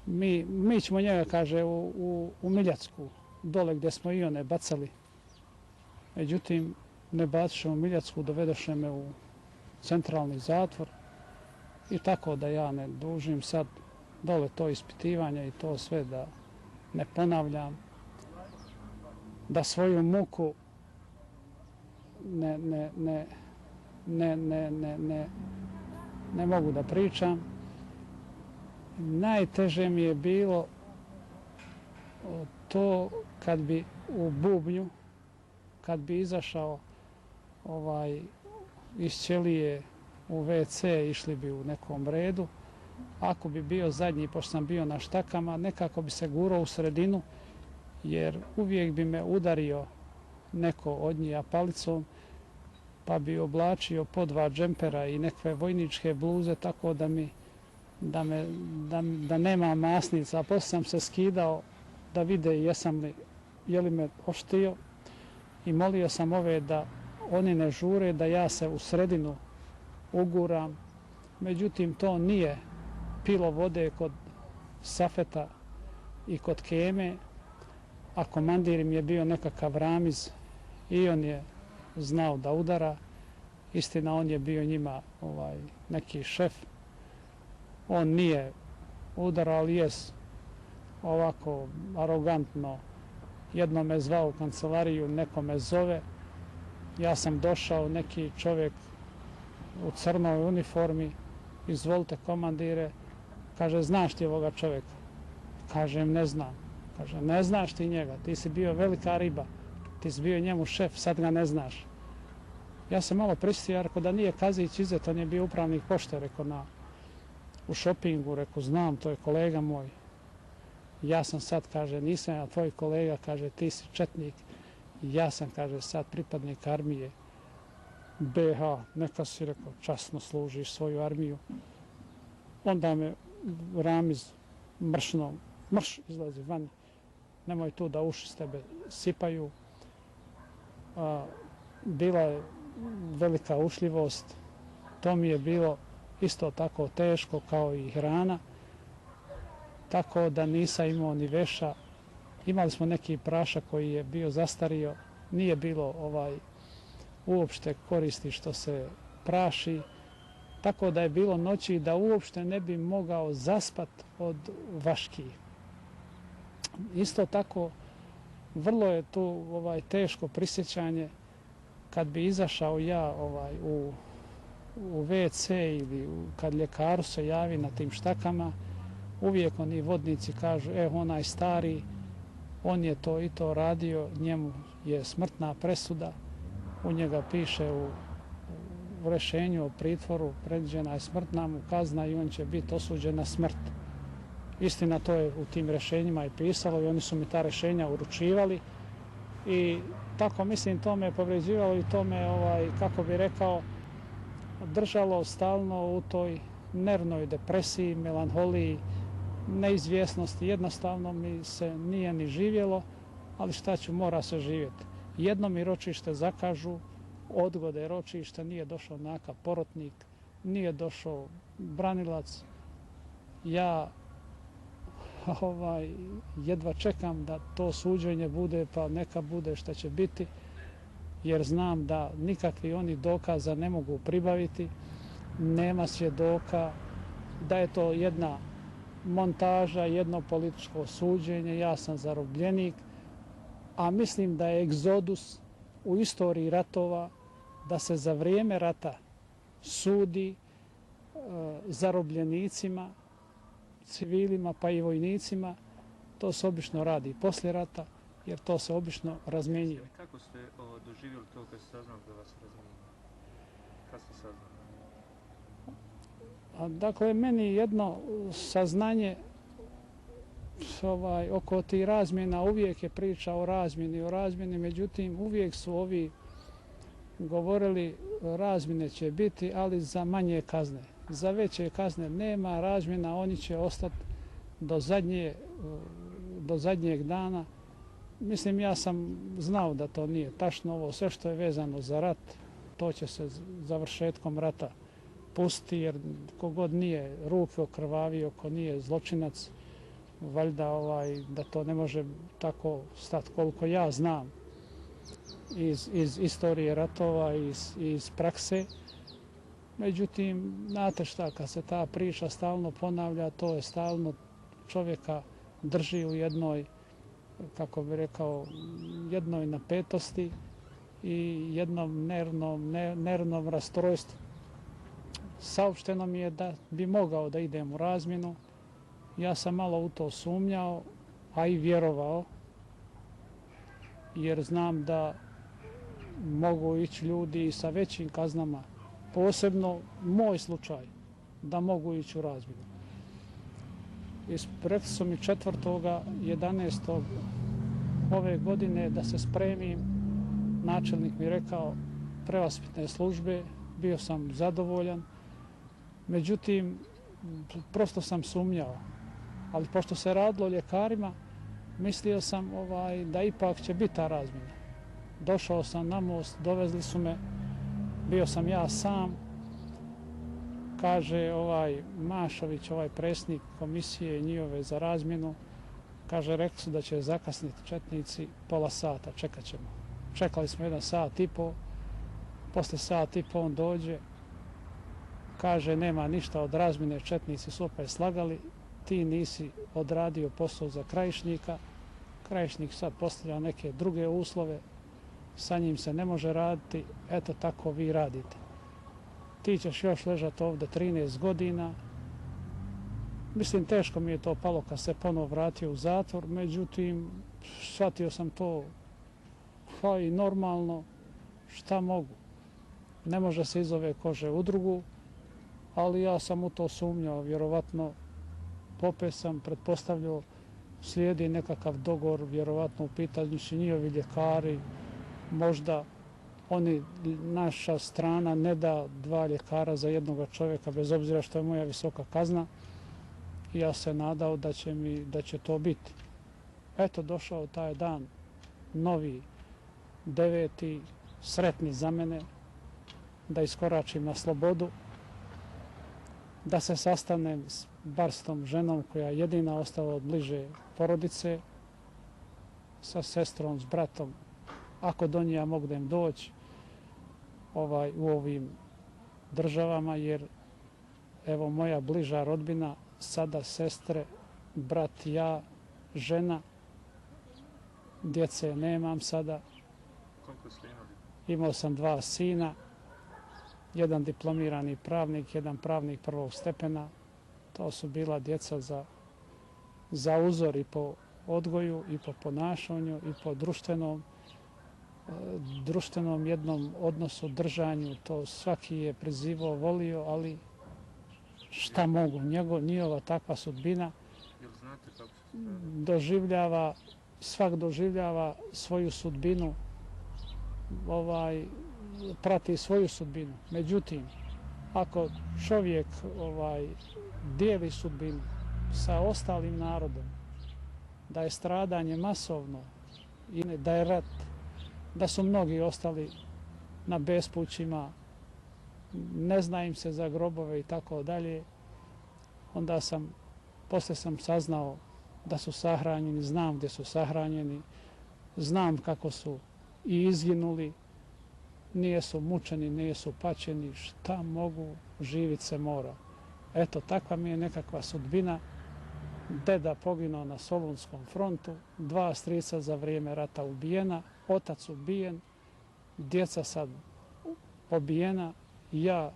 mi ćemo njega, kaže, u Miljacku, dole gdje smo i one bacali. Međutim, ne baciše u Miljacku, dovedoše me u centralni zatvor i tako da ja ne dužim sad dole to ispitivanje i to sve da ne ponavljam, da svoju muku ne mogu da pričam. Najteže mi je bilo to kad bi u bubnju, kad bi izašao iz ćelije u WC, išli bi u nekom redu. Ako bi bio zadnji, pošto sam bio na štakama, nekako bi se gurao u sredinu, jer uvijek bi me udario neko od njih palicom, pa bi oblačio po 2 džempera i nekve vojničke bluze, tako da nema masnica. A poslije sam se skidao da vide je li me oštio i molio sam ove da oni ne žure, da ja se u sredinu uguram. Međutim, to nije pilo vode kod Safeta i kod Keme, a komandir im je bio nekakav Ramiz i on je znao da udara. Istina, on je bio njima neki šef. On nije udarao, ali jes ovako arogantno. Jedno me zvao u kancelariju, neko me zove. Ja sam došao, neki čovjek u crnoj uniformi, izvolite komandire, kaže, znaš ti ovoga čovjeka? Kažem, ne znam. Kaže, ne znaš ti njega, ti si bio velika riba, ti si bio njemu šef, sad ga ne znaš. Ja sam malo prisjetio, rekao da nije Kazić izet, on je bio upravnik pošte, rekao u šopingu, rekao, znam, to je kolega moj. Ja sam sad, kaže, nisam ja tvoj kolega, kaže, ti si četnik. Ja sam, kaže, sad pripadnik armije BH, neka si, rekao, časno služiš svoju armiju. Onda me Ramiz mrš izlazi van, nemoj tu da uši s tebe sipaju. Bila je velika ušljivost, to mi je bilo isto tako teško kao i hrana, tako da nisam imao ni veša. Imali smo neki prašak koji je bio zastario, nije bilo uopšte koristi što se praši, tako da je bilo noći da uopšte ne bi mogao zaspat od vaški. Isto tako, vrlo je tu teško prisjećanje kad bi izašao ja u WC ili kad ljekaru se javi na tim štakama, uvijek oni vodnici kažu, onaj stari, on je to i to radio, njemu je smrtna presuda, u njega piše u rješenju o pritvoru, predviđena je smrtna mu kazna i on će biti osuđen na smrt. Istina, to je u tim rješenjima i pisalo i oni su mi ta rješenja uručivali i tako, mislim, to me povređivalo i to me, kako bi rekao, držalo stalno u toj nervnoj depresiji, melanholiji, neizvjesnosti. Jednostavno mi se nije ni živjelo, ali šta ću, mora se živjeti. Jedno mi ročište zakažu, odgode ročišta, nije došao nakav porotnik, nije došao branilac. Ja jedva čekam da to suđenje bude, pa neka bude šta će biti, jer znam da nikakvi oni dokaza ne mogu pribaviti, nema svjedoka, da je to jedna montaža, jedno političko suđenje, ja sam zarobljenik, a mislim da je egzodus u istoriji ratova, da se za vrijeme rata sudi zarobljenicima, civilima pa i vojnicima. To se obično radi poslije rata, jer to se obično razmjenjuje. Kako ste doživjeli to kad ste saznali da vas razmjenjuje? Kad ste saznali? Dakle, meni jedno saznanje oko tih razmjena, uvijek je priča o razmjeni, međutim uvijek su ovi govorili razmjene će biti, ali za manje kazne. Za veće kazne nema razmjena, oni će ostati do zadnjeg dana. Mislim, ja sam znao da to nije tačno, ovo sve što je vezano za rat, to će se završetkom rata pustiti, jer kogod nije ruke okrvavio, ko nije zločinac, valjda da to ne može tako stati koliko ja znam iz istorije ratova, iz prakse. Međutim, znate šta, kad se ta priča stalno ponavlja, to je stalno čovjeka drži u jednoj, kako bi rekao, jednoj napetosti i jednom nervnom rastrojstvu. Saopšteno mi je da bi mogao da idem u razmjenu. Ja sam malo u to sumnjao, a i vjerovao, jer znam da mogu ići ljudi sa većim kaznama, posebno moj slučaj, da mogu ići u razmjenu. Rekli su mi 4.11. ove godine da se spremim. Načelnik mi rekao prevaspitne službe, bio sam zadovoljan. Međutim, prosto sam sumnjao. Ali pošto se radilo o ljekarima, mislio sam da ipak će biti ta razmjena. Došao sam na most, dovezli su me, bio sam ja sam. Kaže Mašović, predsjednik komisije njihove za razmjenu, kaže, rekli su da će zakasniti četnici pola sata, čekat ćemo. Čekali smo 1 sat i po, poslije sat i po on dođe, kaže, nema ništa od razmjene, četnici su opet slagali, ti nisi odradio posao za krajišnika, krajišnik sad postavlja neke druge uslove, sa njim se ne može raditi, eto tako vi radite. Ti ćeš još ležati ovdje 13 godina. Mislim, teško mi je to palo kad se ponovo vratio u zatvor, međutim, shvatio sam to i normalno, šta mogu. Ne može se iz ove kože u drugu, ali ja sam u to sumnjao, vjerovatno popet sam pretpostavljao, slijedi nekakav dogovor, vjerovatno u pitanju su njihovi ljekari, možda naša strana ne da 2 ljekara za jednog čovjeka, bez obzira što je moja visoka kazna. Ja se nadao da će to biti. Eto, došao taj dan, novi, 9. sretni za mene, da iskoračim na slobodu, da se sastanem bar s tom ženom koja je jedina ostala od bliže porodice, sa sestrom, s bratom, ako do nje ja mogu da im doći u ovim državama, jer evo moja bliža rodbina, sada sestre, brat, ja, žena, djece nemam sada. Koliko ste imali? Imao sam 2 sina, jedan diplomirani pravnik, jedan pravnik 1. stepena. To su bila djeca za uzor i po odgoju, i po ponašanju, i po društvenom jednom odnosu, držanju. To svaki je prizivao, volio, ali šta mogu, njihova takva sudbina. Jel znate kako se svak doživljava svoju sudbinu, prati svoju sudbinu. Međutim, ako čovjek dijeli sudbinu sa ostalim narodom, da je stradanje masovno i da je rat, da su mnogi ostali na bespućima, ne zna im se za grobove i tako dalje, onda poslije sam saznao da su sahranjeni, znam gdje su sahranjeni, znam kako su i izginuli, nijesu mučeni, nijesu pačeni, šta mogu, živit se mora. Eto, takva mi je nekakva sudbina. Deda poginuo na Solunskom frontu, 2 strica za vrijeme rata ubijena, otac ubijen, djeca sad pobijena, ja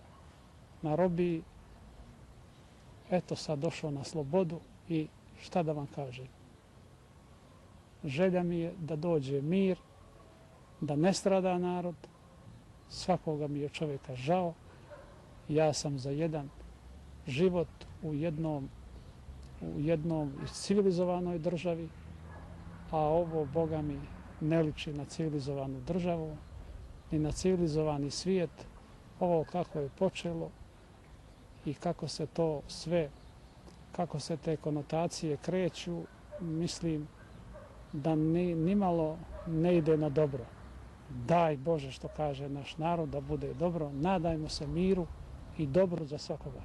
na robiji. Eto, sad došao na slobodu i šta da vam kažem. Želja mi je da dođe mir, da ne strada narod, svakoga mi je čovjeka žao. Ja sam za jedan život u jednom civilizovanoj državi, a ovo, Boga mi, ne liči na civilizovanu državu, ni na civilizovani svijet. Ovo kako je počelo i kako se to sve, kako se te konotacije kreću, mislim da nimalo ne ide na dobro. Daj Bože, što kaže naš narod, da bude dobro. Nadajmo se miru i dobru za svakoga.